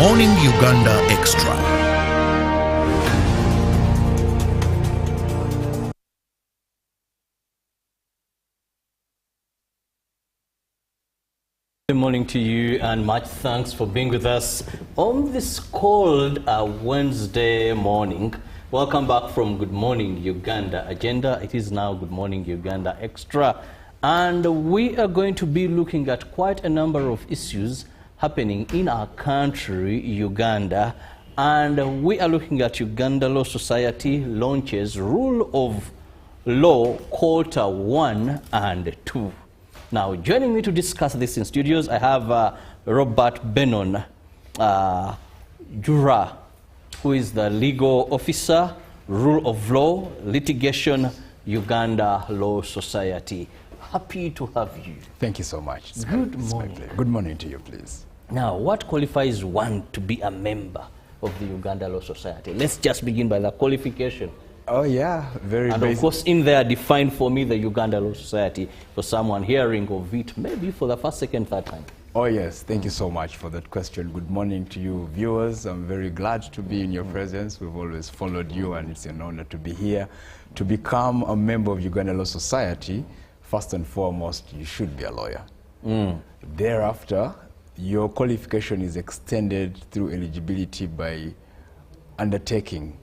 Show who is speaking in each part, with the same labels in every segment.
Speaker 1: Morning Uganda Extra.
Speaker 2: Good morning to you, and much thanks for being with us on this cold Wednesday morning. Welcome back from Good Morning Uganda Agenda. It is now Good Morning Uganda Extra, and we are going to be looking at quite a number of issues happening in our country, Uganda, and we are looking at Uganda Law Society launches Rule of Law Quarter 1 and 2. Now, joining me to discuss this in studios, I have Robert Benon Jura, who is the legal officer, Rule of Law, Litigation, Uganda Law Society. Happy to have you.
Speaker 3: Thank you so much.
Speaker 2: Good morning.
Speaker 3: Good morning to you, please.
Speaker 2: Now, what qualifies one to be a member of the Uganda Law Society? Let's just begin by the qualification.
Speaker 3: Oh yeah, very
Speaker 2: And
Speaker 3: basic.
Speaker 2: of course, in there, define for me the Uganda Law Society for someone hearing of it, maybe for the first, second, third time.
Speaker 3: Oh yes, thank you so much for that question. Good morning to you, viewers. I'm very glad to be in your presence. We've always followed you, and it's an honor to be here. To become a member of Uganda Law Society, first and foremost, you should be a lawyer. Thereafter, your qualification is extended through eligibility by undertaking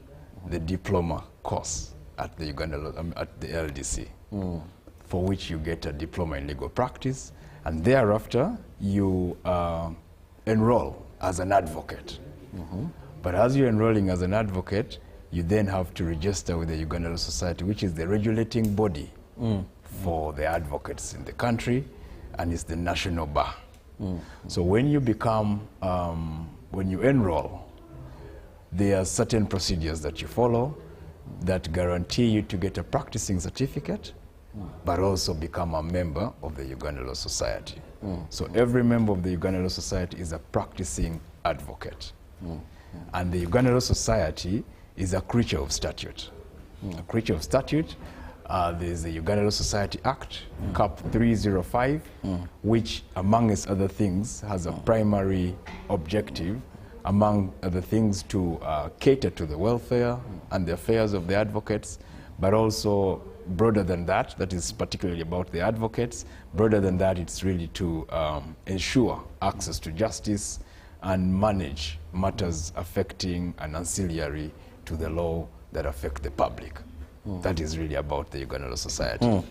Speaker 3: the diploma course at the Uganda Law, at the LDC, for which you get a diploma in legal practice, and thereafter you enroll as an advocate. But as you're enrolling as an advocate, you then have to register with the Uganda Law Society, which is the regulating body for the advocates in the country, and it's the national bar. So when you become, when you enroll, there are certain procedures that you follow that guarantee you to get a practicing certificate, but also become a member of the Uganda Law Society. So every member of the Uganda Law Society is a practicing advocate. And the Uganda Law Society is a creature of statute. A creature of statute, there's the Uganda Law Society Act, Cap 305, which, among its other things, has a primary objective, among other things, to cater to the welfare and the affairs of the advocates, but also broader than that, that is particularly about the advocates. Broader than that, it's really to ensure access to justice and manage matters affecting and ancillary to the law that affect the public. That is really about the Uganda Law Society.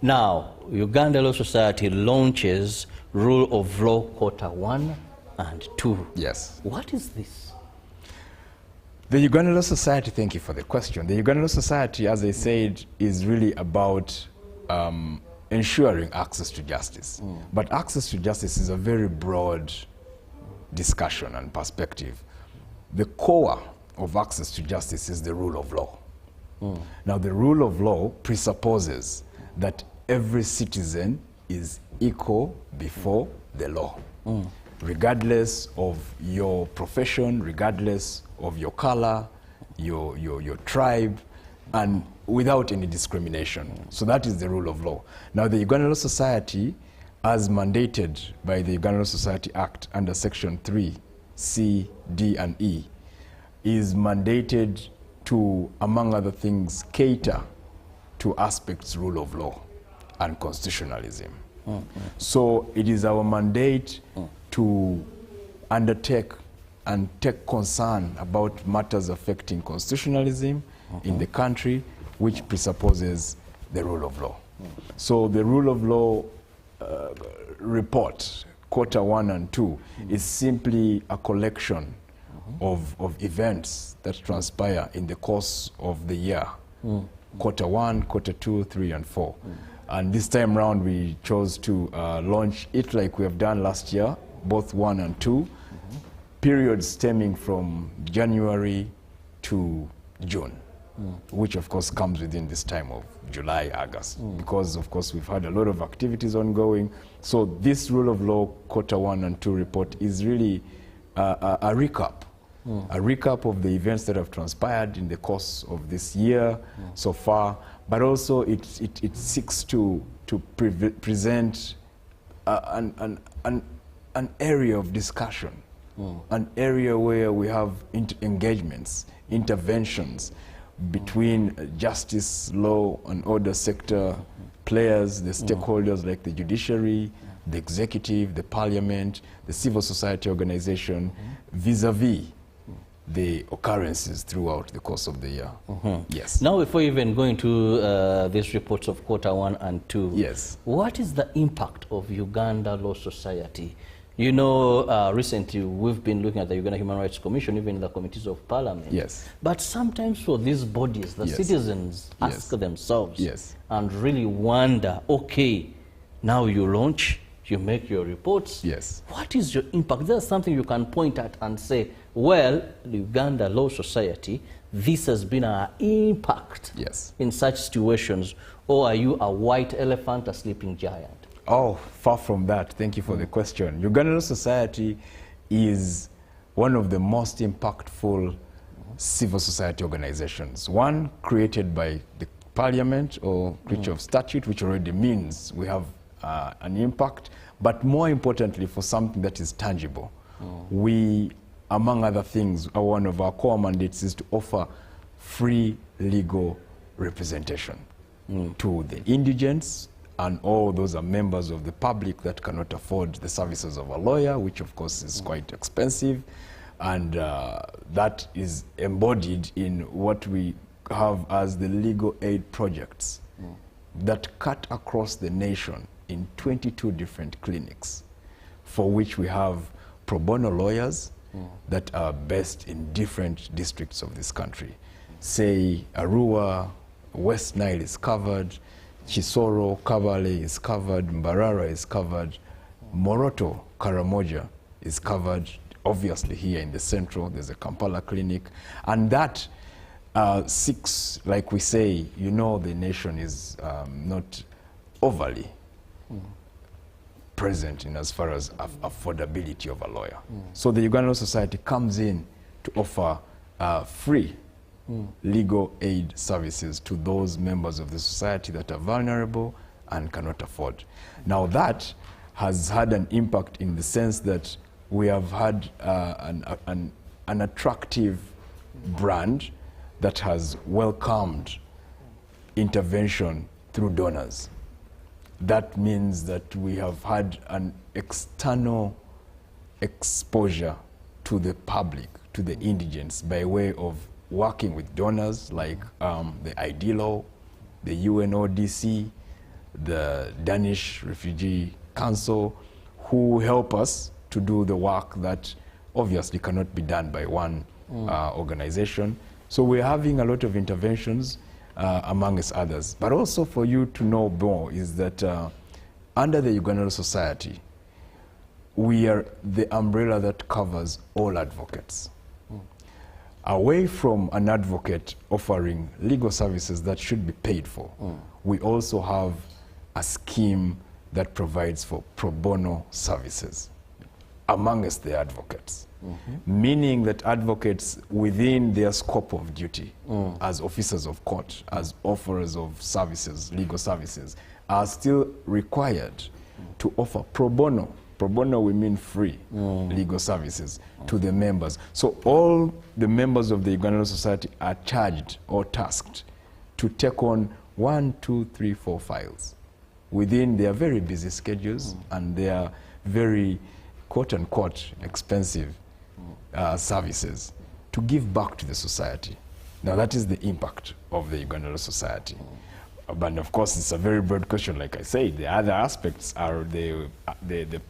Speaker 2: Now, Uganda Law Society launches Rule of Law Quarter 1 and 2.
Speaker 3: Yes.
Speaker 2: What is this?
Speaker 3: The Uganda Law Society, thank you for the question. The Uganda Law Society, as I said, is really about ensuring access to justice. But access to justice is a very broad discussion and perspective. The core of access to justice is the rule of law. Now, the rule of law presupposes that every citizen is equal before the law, regardless of your profession, regardless of your color, your tribe, and without any discrimination. So that is the rule of law. Now, the Uganda Law Society, as mandated by the Uganda Law Society Act under Section 3, C, D, and E, is mandated to, among other things, cater to aspects rule of law and constitutionalism. So it is our mandate to undertake and take concern about matters affecting constitutionalism in the country, which presupposes the rule of law. So the rule of law report, Quarter 1 and 2, is simply a collection of events that transpire in the course of the year. Quarter 1, Quarter 2, 3, and 4. And this time round, we chose to launch it like we have done last year, both 1 and 2, periods stemming from January to June, which of course comes within this time of July, August, because of course we've had a lot of activities ongoing. So this rule of law Quarter 1 and 2 report is really a recap of the events that have transpired in the course of this year so far, but also it seeks to present an area of discussion an area where we have engagements, interventions between justice, law, and order sector players, the stakeholders like the judiciary, the executive, the parliament, the civil society organization, vis-a-vis the occurrences throughout the course of the year. Yes.
Speaker 2: Now, before even going to these reports of Q1 and 2,
Speaker 3: yes,
Speaker 2: what is the impact of Uganda Law Society? You know, recently we've been looking at the Uganda Human Rights Commission, even in the committees of parliament.
Speaker 3: Yes.
Speaker 2: But sometimes for these bodies, the citizens ask themselves and really wonder, okay, now you launch, you make your reports.
Speaker 3: Yes.
Speaker 2: What is your impact? There's something you can point at and say, well, the Uganda Law Society, this has been our impact in such situations. Or are you a white elephant, a sleeping giant?
Speaker 3: Oh, far from that. Thank you for the question. Uganda Law Society is one of the most impactful civil society organizations. One created by the parliament or creature of statute, which already means we have an impact, but more importantly for something that is tangible. We, among other things, one of our core mandates is to offer free legal representation to the indigents, and all those are members of the public that cannot afford the services of a lawyer, which of course is quite expensive. And that is embodied in what we have as the legal aid projects that cut across the nation in 22 different clinics, for which we have pro bono lawyers that are based in different districts of this country. Say Arua, West Nile is covered, Chisoro, Kabale is covered, Mbarara is covered, Moroto, Karamoja is covered. Obviously here in the central, there's a Kampala clinic. And that seeks, like we say, you know, the nation is not overly present in as far as affordability of a lawyer. So the Uganda Law Society comes in to offer free legal aid services to those members of the society that are vulnerable and cannot afford. Now that has had an impact in the sense that we have had an attractive brand that has welcomed intervention through donors. That means that we have had an external exposure to the public, to the indigents, by way of working with donors like the IDLO, the UNODC, the Danish Refugee Council, who help us to do the work that obviously cannot be done by one organization. So we're having a lot of interventions amongst others. But also for you to know more is that under the Uganda Law Society, we are the umbrella that covers all advocates. Away from an advocate offering legal services that should be paid for, we also have a scheme that provides for pro bono services amongst the advocates. Meaning that advocates within their scope of duty as officers of court, as offerers of services, legal services, are still required to offer pro bono. Pro bono we mean free legal services to the members. So all the members of the Uganda Law Society are charged or tasked to take on 1, 2, 3, 4 files within their very busy schedules and their very quote-unquote expensive services to give back to the society. Now that is the impact of the Uganda Law Society. But of course, it's a very broad question, like I said. The other aspects are the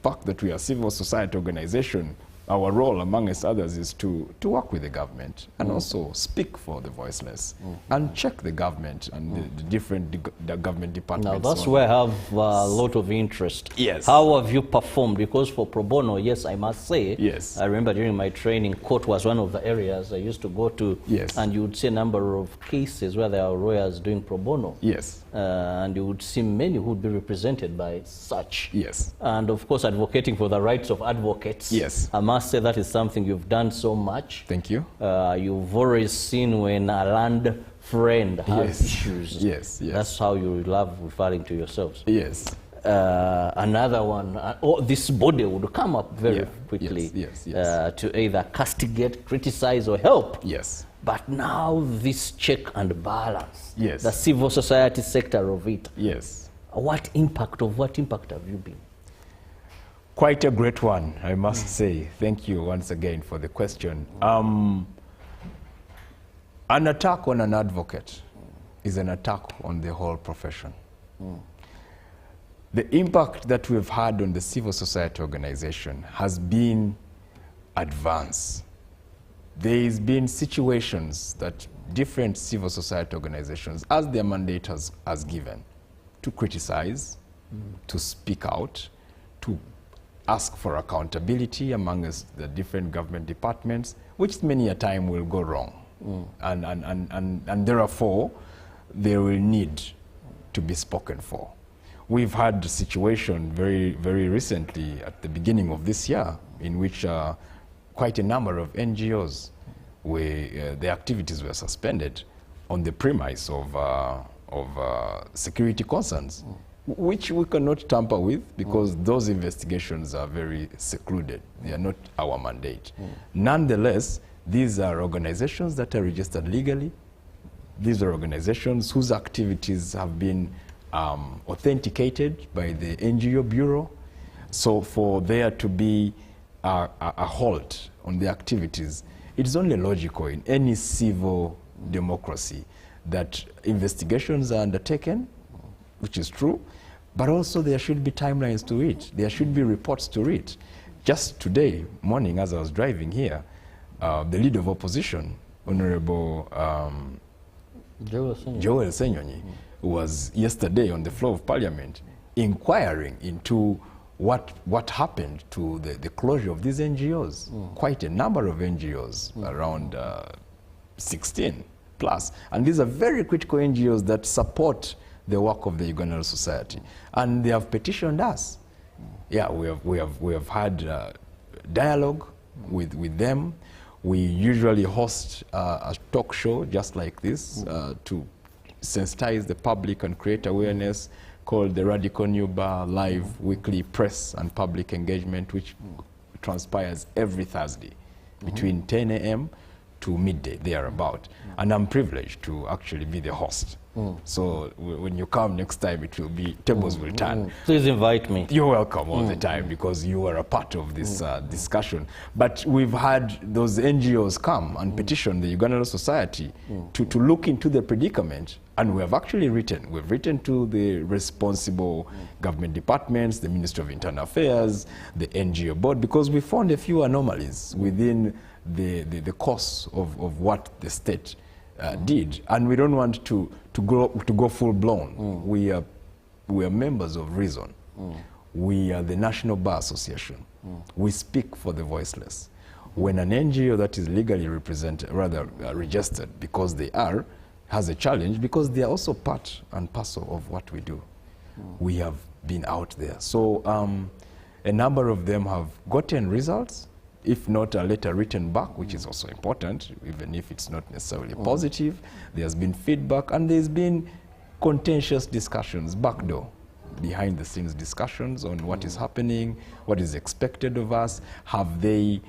Speaker 3: fact that we are a civil society organization. Our role, amongst others, is to work with the government and also speak for the voiceless and check the government and the different government departments.
Speaker 2: Now, that's where I have a lot of interest.
Speaker 3: Yes.
Speaker 2: How have you performed? Because for pro bono, yes, I must say,
Speaker 3: yes,
Speaker 2: I remember during my training, court was one of the areas I used to go to.
Speaker 3: Yes.
Speaker 2: And you would see a number of cases where there are lawyers doing pro bono.
Speaker 3: Yes.
Speaker 2: And you would see many who would be represented by such.
Speaker 3: Yes.
Speaker 2: And of course, advocating for the rights of advocates.
Speaker 3: Yes.
Speaker 2: I must say that is something you've done so much.
Speaker 3: Thank you.
Speaker 2: You've always seen when a land friend has issues.
Speaker 3: Yes, yes.
Speaker 2: That's how you love referring to yourselves.
Speaker 3: Yes.
Speaker 2: another one, or this body would come up very quickly
Speaker 3: yes.
Speaker 2: To either castigate, criticize, or help.
Speaker 3: Yes.
Speaker 2: But now this check and balance,
Speaker 3: Yes.
Speaker 2: the civil society sector of it.
Speaker 3: Yes.
Speaker 2: What impact have you been?
Speaker 3: Quite a great one, I must say. Thank you once again for the question. An attack on an advocate is an attack on the whole profession. The impact that we've had on the civil society organization has been advanced. There's been situations that different civil society organizations, as their mandate has given, to criticize, to speak out, to ask for accountability amongst the different government departments, which many a time will go wrong. And therefore, they will need to be spoken for. We've had a situation very, very recently at the beginning of this year in which quite a number of NGOs, their activities were suspended on the premise of security concerns, which we cannot tamper with because those investigations are very secluded. They are not our mandate. Nonetheless, these are organizations that are registered legally. These are organizations whose activities have been authenticated by the NGO Bureau. So for there to be a halt on the activities, it is only logical in any civil democracy that investigations are undertaken, which is true, but also there should be timelines to it. There should be reports to it. Just today morning, as I was driving here, the leader of opposition, Honorable Joel Senyonyi, was yesterday on the floor of Parliament inquiring into what happened to the closure of these NGOs. Quite a number of NGOs, around 16 plus. And these are very critical NGOs that support the work of the Ugandan society. And they have petitioned us. Yeah, we have had dialogue with them. We usually host a talk show just like this to sensitize the public and create awareness, called the Radical New Bar live weekly press and public engagement, which transpires every Thursday between 10 a.m. to midday, thereabout. And I'm privileged to actually be the host. So when you come next time, it will be, tables will turn.
Speaker 2: Please invite me.
Speaker 3: You're welcome all the time because you are a part of this discussion. But we've had those NGOs come and petition the Ugandan Society to look into the predicament. And we have actually we've written to the responsible government departments, the Ministry of Internal Affairs, the NGO board, because we found a few anomalies within the course of what the state did. And we don't want to go full blown. We are members of Reason. We are the National Bar Association. We speak for the voiceless. When an NGO that is legally registered, because they are, has a challenge, because they are also part and parcel of what we do. We have been out there. So a number of them have gotten results, if not a letter written back, which is also important, even if it's not necessarily positive. There's been feedback, and there's been contentious discussions, backdoor, behind the scenes discussions on what is happening, what is expected of us, have they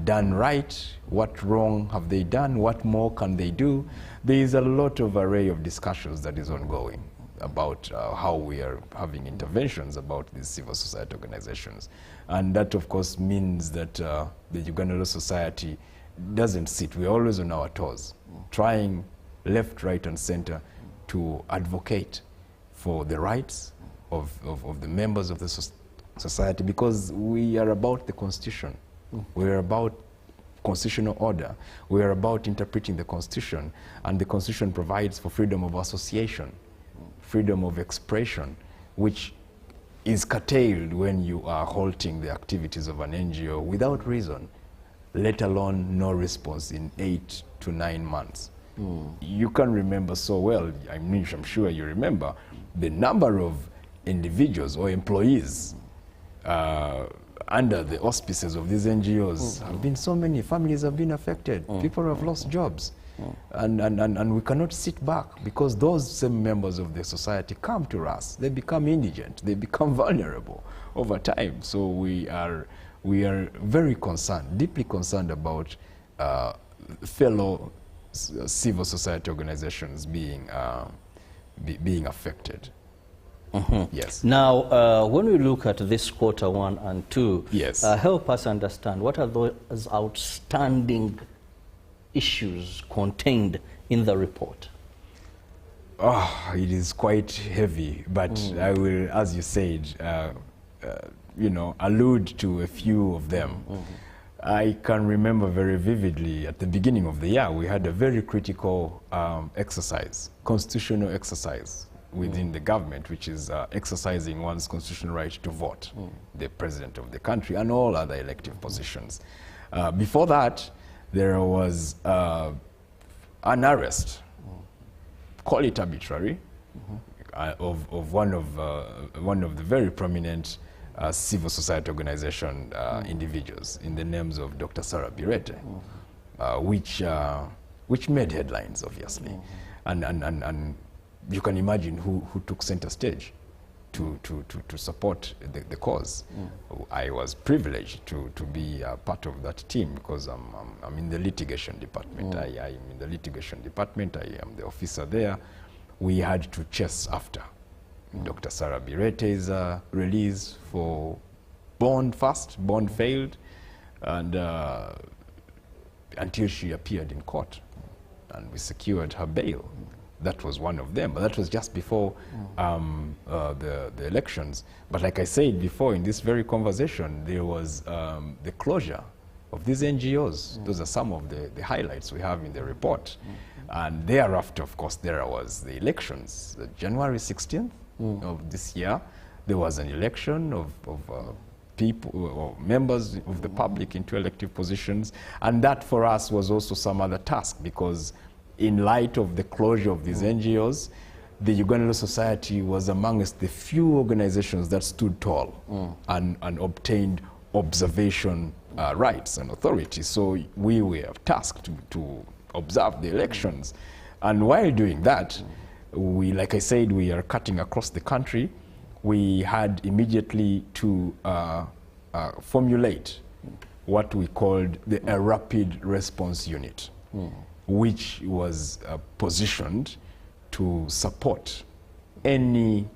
Speaker 3: done right, what wrong have they done, what more can they do. There is a lot of array of discussions that is ongoing about how we are having interventions about these civil society organizations. And that, of course, means that the Ugandan Society doesn't sit. We're always on our toes, trying left, right, and center to advocate for the rights of the members of the society, because we are about the Constitution. We are about constitutional order. We are about interpreting the Constitution, and the Constitution provides for freedom of association, freedom of expression, which is curtailed when you are halting the activities of an NGO without reason, let alone no response in 8 to 9 months. You can remember so well, I'm sure you remember, the number of individuals or employees under the auspices of these NGOs have been so many. Families have been affected. People have lost jobs. And we cannot sit back, because those same members of the society come to us. They become indigent. They become vulnerable over time. So we are very concerned, deeply concerned about fellow civil society organizations being affected. Yes.
Speaker 2: Now, when we look at this quarter 1 and 2,
Speaker 3: yes,
Speaker 2: help us understand what are those outstanding issues contained in the report?
Speaker 3: Oh, it is quite heavy, but I will, as you said, allude to a few of them. I can remember very vividly at the beginning of the year, we had a very critical exercise, constitutional exercise within the government, which is exercising one's constitutional right to vote, the president of the country and all other elective positions. Before that, there was an arrest, call it arbitrary, of one of the very prominent civil society organization individuals in the names of Dr. Sarah Birete, which made headlines, obviously, and you can imagine who took center stage to support the cause. I was privileged to be part of that team, because I'm in the litigation department. I am in the litigation department. I am the officer there. We had to chase after Dr. Sarah Birete's release for bond first. Bond failed, and until she appeared in court, and we secured her bail. That was one of them, but that was just before the elections. But like I said before in this very conversation, there was the closure of these NGOs. Those are some of the highlights we have in the report. And thereafter, of course, there was the elections. January 16th of this year, there was an election of people or members of the public into elective positions. And that for us was also some other task, because in light of the closure of these NGOs, the Uganda Law Society was amongst the few organizations that stood tall and obtained observation rights and authority. So we were tasked to observe the elections. And while doing that, we, like I said, we are cutting across the country. We had immediately to formulate what we called a rapid response unit, which was positioned to support any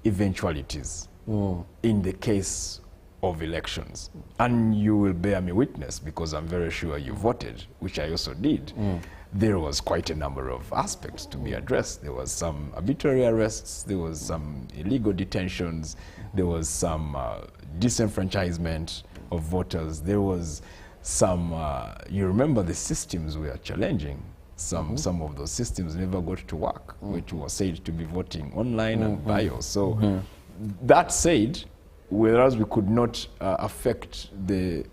Speaker 3: eventualities in the case of elections. And you will bear me witness, because I'm very sure you voted, which I also did. There was quite a number of aspects to be addressed. There was some arbitrary arrests, there was some illegal detentions, there was some disenfranchisement of voters, there was some, you remember the systems we are challenging. Some of those systems never got to work, which was said to be voting online and bio. So that said, whereas we could not affect the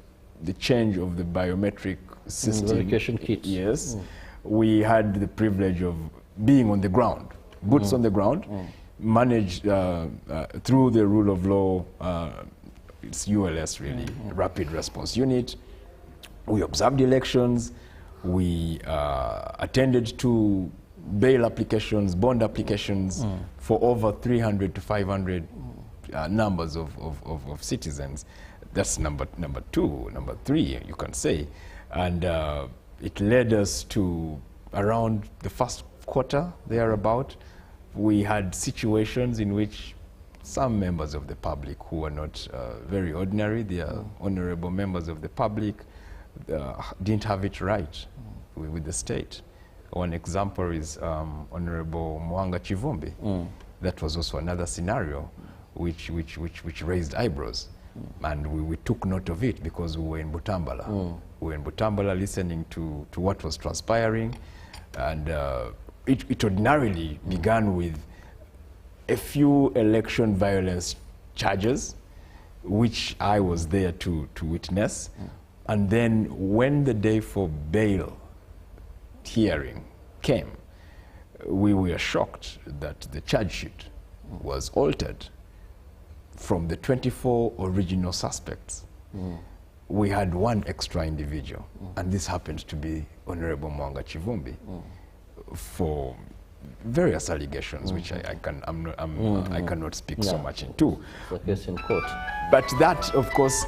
Speaker 3: change of the biometric system,
Speaker 2: verification kits.
Speaker 3: Yes, we had the privilege of being on the ground, boots on the ground, managed through the rule of law. It's ULS really, Rapid Response Unit. We observed elections. We attended to bail applications, bond applications for over 300 to 500 numbers of citizens. That's number two, number three, you can say. And it led us to around the first quarter, thereabout. We had situations in which some members of the public who were not very ordinary, they are honorable members of the public, didn't have it right with the state. One example is Honorable Mwanga Chivumbi. That was also another scenario which raised eyebrows. And we took note of it, because we were in Butambala. We were in Butambala listening to what was transpiring. And it ordinarily began with a few election violence charges, which I was there to witness. And then when the day for bail hearing came, we were shocked that the charge sheet was altered from the 24 original suspects. we had one extra individual, and this happened to be Honorable Mwanga Chivumbi, for various allegations, which I cannot speak so much into.
Speaker 2: The case in court.
Speaker 3: But that, of course,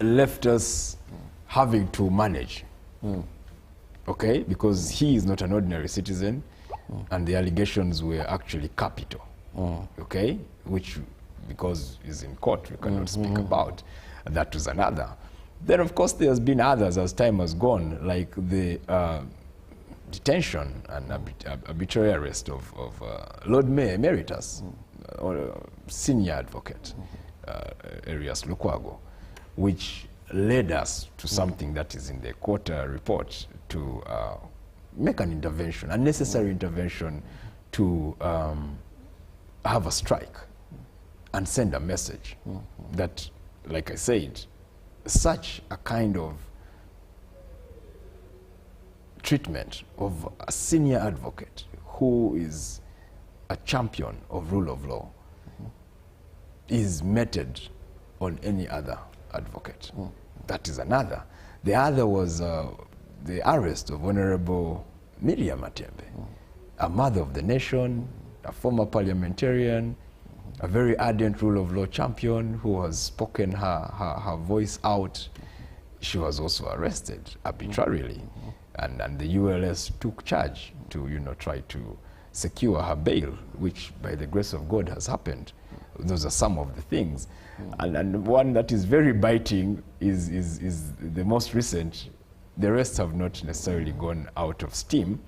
Speaker 3: left us having to manage, okay? Because he is not an ordinary citizen, and the allegations were actually capital, okay? Which, because he's in court, we cannot speak about. That was another. Then, of course, there's been others as time has gone, like the detention and arbitrary arrest of Lord Mayor Emeritus, or senior advocate, Arias Lukwago, which led us to something that is in the quarter report to make an intervention, a necessary intervention to have a strike and send a message that, like I said, such a kind of treatment of a senior advocate who is a champion of rule of law is meted on any other advocate. That is another. The other was the arrest of Honorable Miriam Matembe, a mother of the nation, a former parliamentarian, a very ardent rule of law champion who has spoken her voice out. She was also arrested arbitrarily, and the ULS took charge to, try to secure her bail, which by the grace of God has happened. Those are some of the things. And one that is very biting is the most recent. The rest have not necessarily gone out of steam.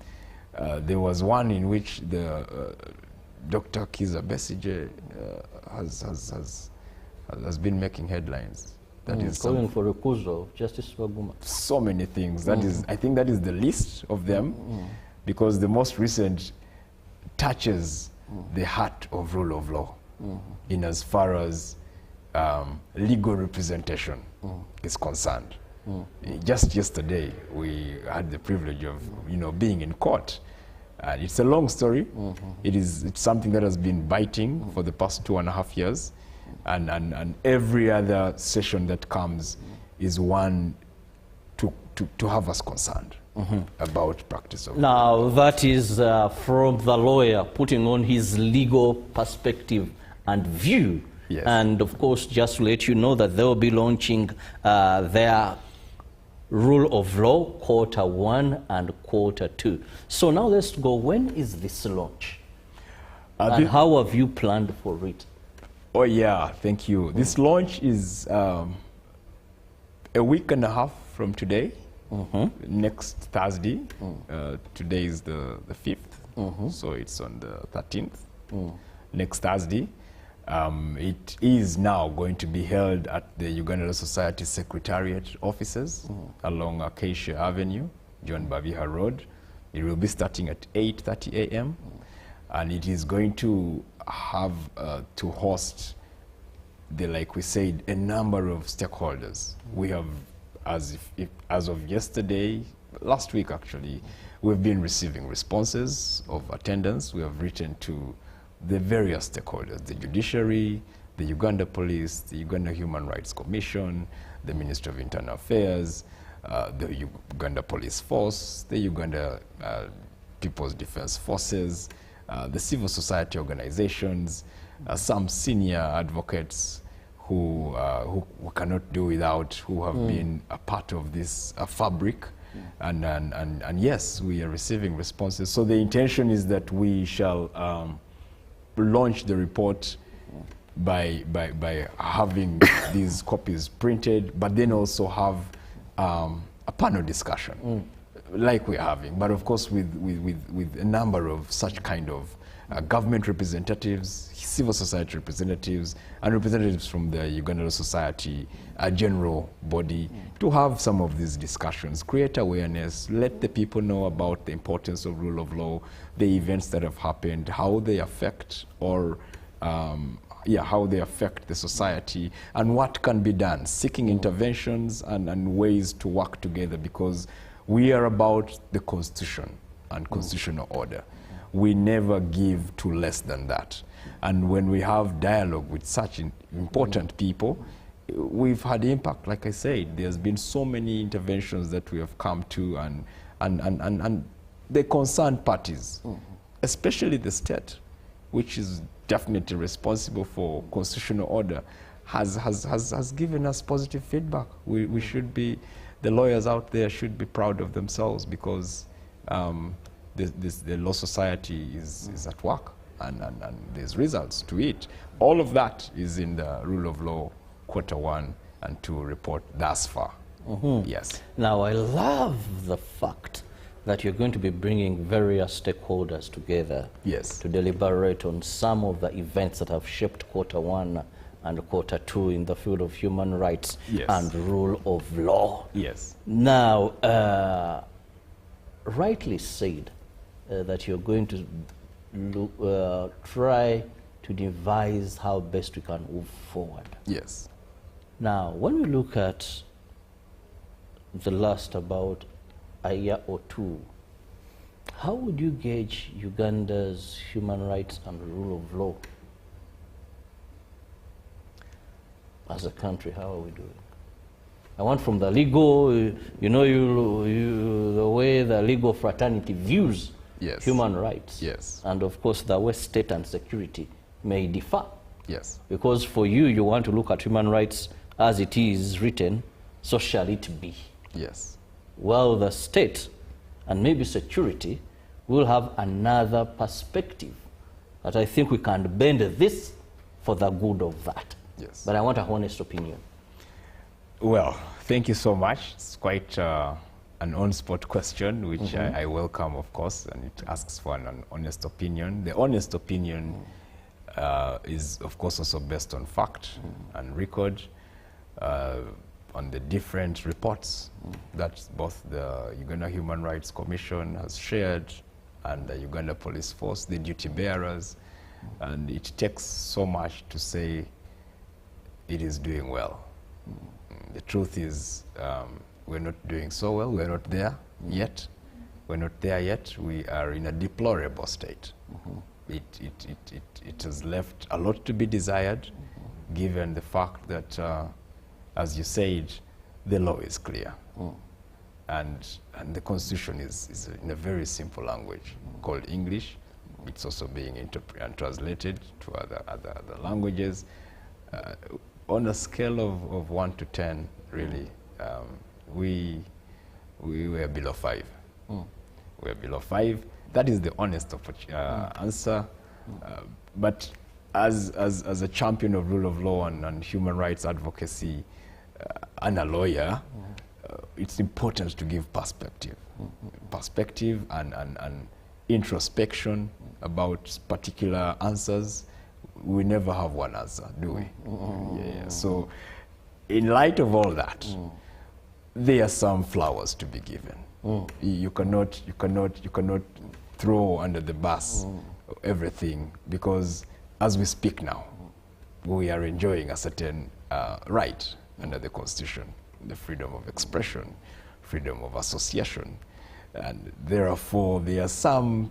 Speaker 3: There was one in which the Dr. Kiza Besige has been making headlines. That is
Speaker 2: calling for recusal of Justice Waguma.
Speaker 3: So many things. That is, I think that is the least of them, because the most recent touches the heart of rule of law in as far as legal representation is concerned. Just yesterday, we had the privilege of, being in court. And it's a long story. It's something that has been biting for the past 2.5 years. And every other session that comes is one to have us concerned about practice of law.
Speaker 2: Now, that is from the lawyer putting on his legal perspective and view.
Speaker 3: Yes.
Speaker 2: And of course, just to let you know that they will be launching their rule of law Q1 and Q2. So now let's go. When is this launch? And how have you planned for it?
Speaker 3: Oh yeah, thank you. This launch is a week and a half from today, next Thursday. Today is the 5th, so it's on the 13th, next Thursday. It is now going to be held at the Uganda Law Society Secretariat offices along Acacia Avenue, John Baviha Road. It will be starting at 8:30 a.m. and it is going to have to host like we said, a number of stakeholders. We have, as of yesterday, last week actually, we've been receiving responses of attendance. We have written to the various stakeholders, the judiciary, the Uganda Police, the Uganda Human Rights Commission, the Ministry of Internal Affairs, the Uganda Police Force, the Uganda People's Defense Forces, the civil society organizations, some senior advocates who cannot do without, who have been a part of this fabric. And yes, we are receiving responses. So the intention is that we shall launch the report by having these copies printed, but then also have a panel discussion like we're having, but of course with a number of such kind of government representatives, civil society representatives, and representatives from the Uganda Law Society, a general body, to have some of these discussions, create awareness, let the people know about the importance of rule of law, the events that have happened, how they affect or how they affect the society, and what can be done, seeking interventions and ways to work together, because we are about the Constitution and constitutional order. We never give to less than that. And when we have dialogue with such important people, we've had impact. Like I said, there's been so many interventions that we have come to, and the concerned parties, especially the state, which is definitely responsible for constitutional order, has given us positive feedback. We should be, the lawyers out there should be proud of themselves, because the law society is at work, and there's results to it. All of that is in the rule of law Q1 and 2 report thus far. Yes.
Speaker 2: Now, I love the fact that you're going to be bringing various stakeholders together,
Speaker 3: yes,
Speaker 2: to deliberate on some of the events that have shaped Q1 and Q2 in the field of human rights,
Speaker 3: yes,
Speaker 2: and rule of law.
Speaker 3: Yes.
Speaker 2: Now, rightly said that you're going to try to devise how best we can move forward.
Speaker 3: Yes.
Speaker 2: Now, when we look at the last about a year or two, how would you gauge Uganda's human rights and rule of law as a country? How are we doing? I want from the legal, the way the legal fraternity views, yes, human rights.
Speaker 3: Yes.
Speaker 2: And of course, the way state and security may differ.
Speaker 3: Yes.
Speaker 2: Because for you want to look at human rights as it is written, so shall it be.
Speaker 3: Yes.
Speaker 2: Well, the state and maybe security will have another perspective that I think we can bend this for the good of that.
Speaker 3: Yes.
Speaker 2: But I want a honest opinion.
Speaker 3: Well, thank you so much. It's quite an on-spot question, which I welcome, of course, and it asks for an honest opinion. The honest opinion is, of course, also based on fact and record, on the different reports that both the Uganda Human Rights Commission has shared and the Uganda Police Force, the duty bearers, and it takes so much to say it is doing well. The truth is, we're not doing so well. We're not there yet. We're not there yet. We are in a deplorable state. It has left a lot to be desired, given the fact that, as you said, the law is clear. And the Constitution is in a very simple language called English. It's also being interpreted and translated to other languages. On a scale of 1 to 10, really, we were below 5. We're below 5. That is the honest answer. But as a champion of rule of law and human rights advocacy and a lawyer, it's important to give perspective. Perspective and introspection about particular answers. We never have one answer, do we? Yeah. So, in light of all that, there are some flowers to be given. You cannot throw under the bus everything, because as we speak now, we are enjoying a certain right under the Constitution, the freedom of expression, freedom of association, and therefore there are some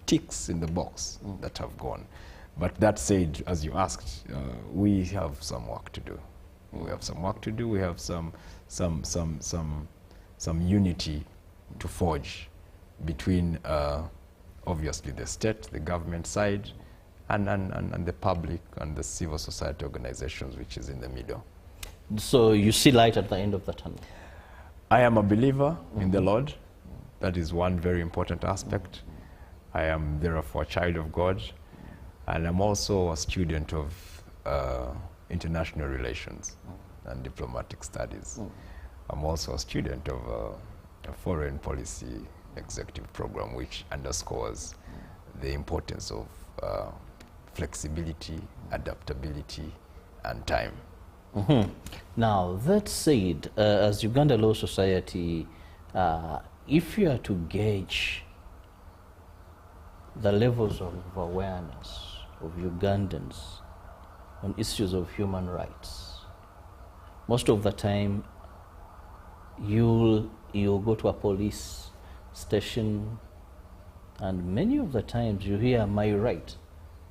Speaker 3: ticks in the box that have gone. But that said, as you asked, we have some work to do. We have some work to do. We have some unity to forge between obviously the state, the government side, and the public and the civil society organizations, which is in the middle.
Speaker 2: So you see light at the end of the tunnel?
Speaker 3: I am a believer in the Lord. That is one very important aspect. I am therefore a child of God, and I'm also a student of international relations and diplomatic studies. I'm also a student of a foreign policy executive program, which underscores the importance of flexibility, adaptability, and time.
Speaker 2: Now, that said, as Uganda Law Society, if you are to gauge the levels of awareness of Ugandans on issues of human rights, most of the time you'll go to a police station, and many of the times you hear "my right,"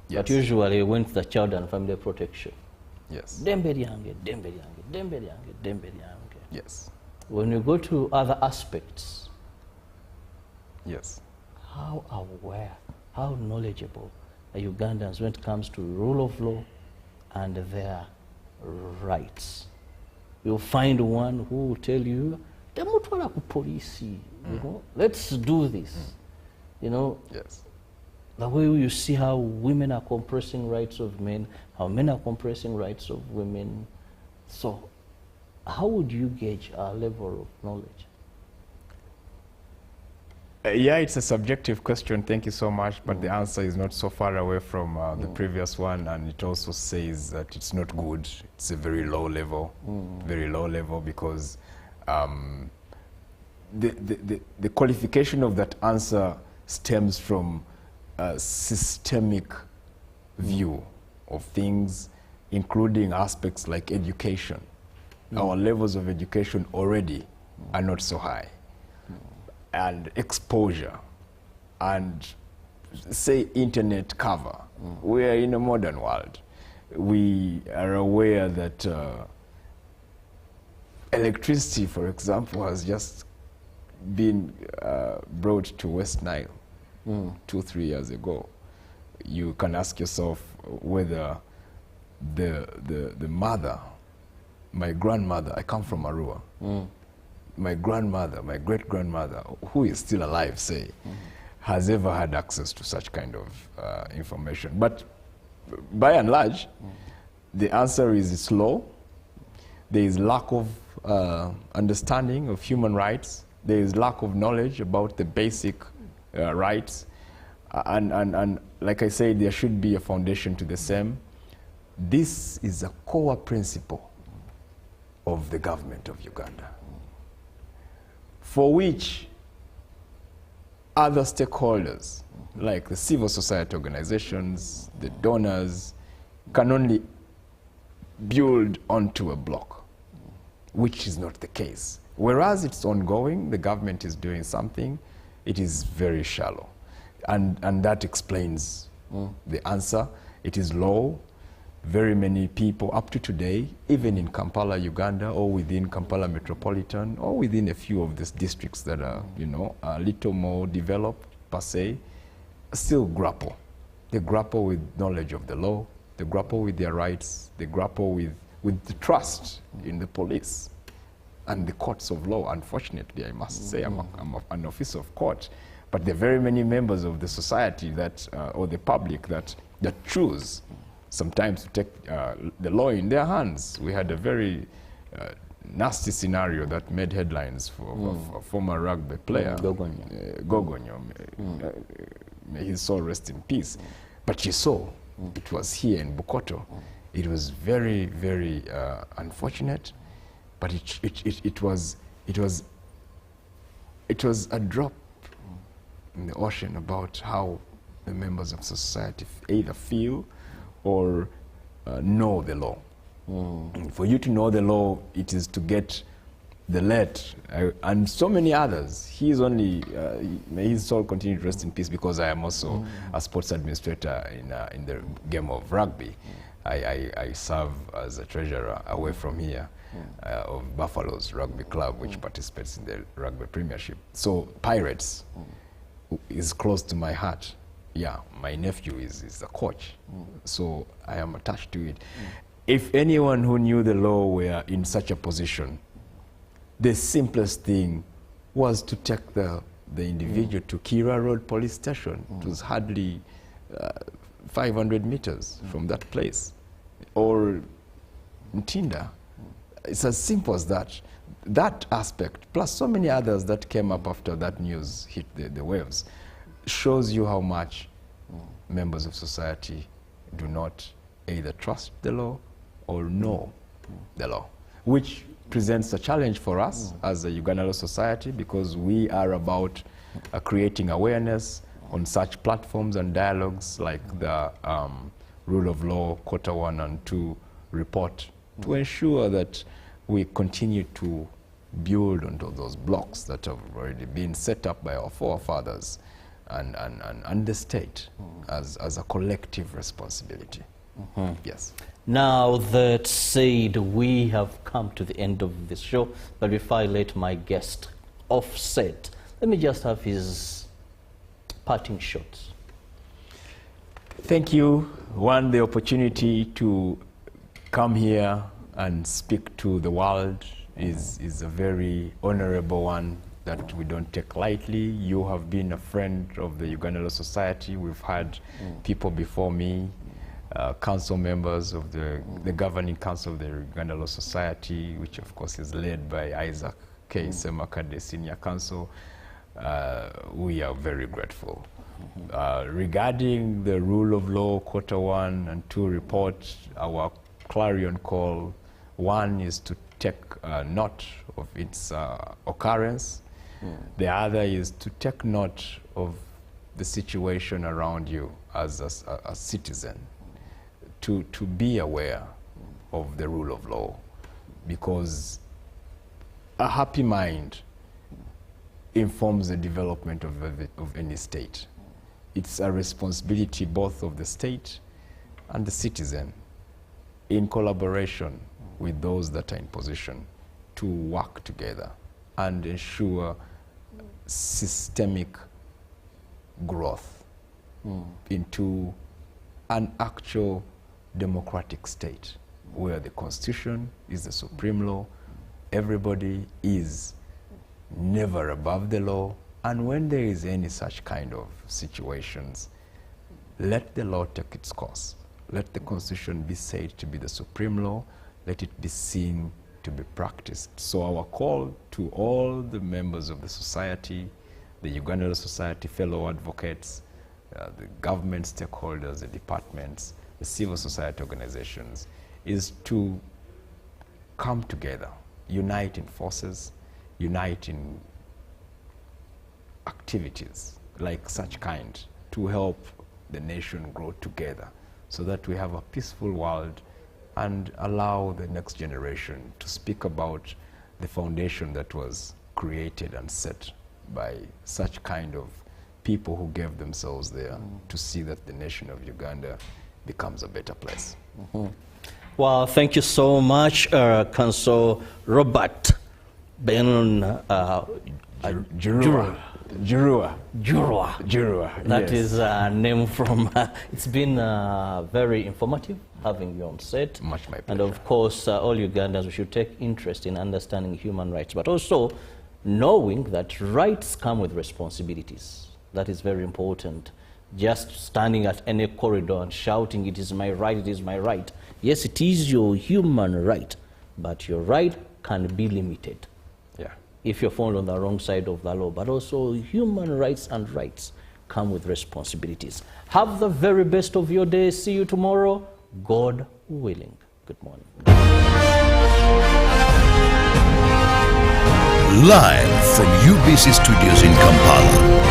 Speaker 3: yes,
Speaker 2: but usually went to the Child and Family Protection.
Speaker 3: Yes.
Speaker 2: Dembe lyange, dembe lyange, dembe lyange, dembe lyange.
Speaker 3: Yes.
Speaker 2: When you go to other aspects,
Speaker 3: Yes.
Speaker 2: how aware, how knowledgeable are Ugandans when it comes to rule of law and their rights? You'll find one who will tell you, "Temutwala ku polisi, you know, let's do this." You know,
Speaker 3: Yes.
Speaker 2: the way you see how women are compressing rights of men, how men are compressing rights of women. So how would you gauge our level of knowledge?
Speaker 3: Yeah, it's a subjective question. Thank you so much. But the answer is not so far away from the previous one. And it also says that it's not good. It's a very low level, because the qualification of that answer stems from a systemic view of things, including aspects like education. Our levels of education already are not so high. And exposure, and say internet cover. We are in a modern world. We are aware that electricity, for example, has just been brought to West Nile 2-3 years ago. You can ask yourself whether the mother, my grandmother, I come from Arua, my grandmother, my great-grandmother, who is still alive, say, has ever had access to such kind of information. But by and large, the answer is it's low. There is lack of understanding of human rights. There is lack of knowledge about the basic rights. And like I said, there should be a foundation to the same. This is a core principle of the government of Uganda, for which other stakeholders, like the civil society organizations, the donors, can only build onto a block, which is not the case. Whereas it's ongoing, the government is doing something, it is very shallow. And that explains the answer. It is low. Very many people up to today, even in Kampala, Uganda, or within Kampala Metropolitan, or within a few of these districts that are, you know, a little more developed per se, still grapple. They grapple with knowledge of the law, they grapple with their rights, they grapple with the trust in the police and the courts of law. Unfortunately, I must say, I'm an officer of court, but there are very many members of the society that, or the public that choose sometimes to take the law in their hands. We had a very nasty scenario that made headlines for a former rugby player, Gogonyo. May his soul rest in peace. But you saw, it was here in Bukoto. It was very, very unfortunate, but it was a drop in the ocean about how the members of society either feel or know the law. For you to know the law, it is to get the late and so many others. He is only, may his soul continue to rest in peace, because I am also a sports administrator in the game of rugby. I serve as a treasurer away from here of Buffalo's Rugby Club, which participates in the rugby premiership. So Pirates is close to my heart. Yeah, my nephew is a coach, so I am attached to it. If anyone who knew the law were in such a position, the simplest thing was to take the individual to Kira Road Police Station. It was hardly 500 meters from that place, or Ntinda. It's as simple as that. That aspect, plus so many others that came up after that news hit the waves, shows you how much members of society do not either trust the law or know the law, which presents a challenge for us as a Uganda Law Society, because we are about creating awareness on such platforms and dialogues like the Rule of Law Quarter 1 and 2 report, to ensure that we continue to build onto those blocks that have already been set up by our forefathers and the state as a collective responsibility. Yes.
Speaker 2: Now that said, we have come to the end of this show, but before I let my guest offset, let me just have his parting shots.
Speaker 3: Thank you. One, the opportunity to come here and speak to the world is a very honorable one that we don't take lightly. You have been a friend of the Uganda Law Society. We've had people before me, council members of the governing council of the Uganda Law Society, which of course is led by Isaac K. Semakade, Senior Counsel. We are very grateful. Regarding the rule of law, quarter 1 and 2 report, our clarion call, 1 is to take note of its occurrence. The other is to take note of the situation around you as a citizen, to be aware of the rule of law, because a happy mind informs the development of any state. It's a responsibility both of the state and the citizen, in collaboration with those that are in position, to work together and ensure systemic growth into an actual democratic state where the Constitution is the supreme law, everybody is never above the law, and when there is any such kind of situations, let the law take its course. Let the Constitution be said to be the supreme law. Let it be seen to be practiced. So our call to all the members of the society, the Uganda Law Society, fellow advocates, the government stakeholders, the departments, the civil society organizations, is to come together, unite in forces, unite in activities like such kind to help the nation grow together, so that we have a peaceful world and allow the next generation to speak about the foundation that was created and set by such kind of people who gave themselves there to see that the nation of Uganda becomes a better place.
Speaker 2: Well, thank you so much, Council Robert Ben Jurua. That is a name from, it's been very informative having you on set.
Speaker 3: Much my pleasure.
Speaker 2: And of course, all Ugandans, we should take interest in understanding human rights, but also knowing that rights come with responsibilities. That is very important. Just standing at any corridor and shouting, it is my right, it is my right. Yes, it is your human right, but your right can be limited.
Speaker 3: Yeah.
Speaker 2: If you're found on the wrong side of the law, but also human rights and rights come with responsibilities. Have the very best of your day. See you tomorrow, God willing. Good morning.
Speaker 1: Live from UBC Studios in Kampala.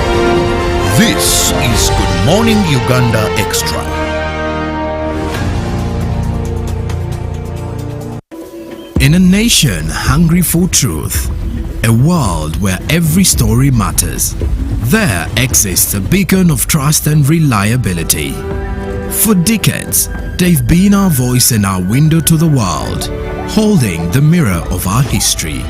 Speaker 1: This is Good Morning Uganda Extra. In a nation hungry for truth, a world where every story matters, there exists a beacon of trust and reliability. For decades, they've been our voice and our window to the world, holding the mirror of our history.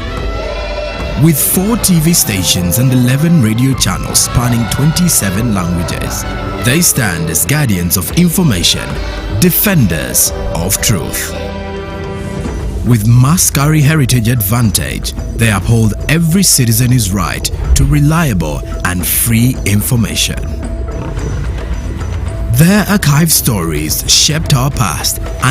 Speaker 1: With 4 TV stations and 11 radio channels spanning 27 languages, they stand as guardians of information, defenders of truth. With Mascari Heritage Advantage, they uphold every citizen's right to reliable and free information. Their archived stories shaped our past and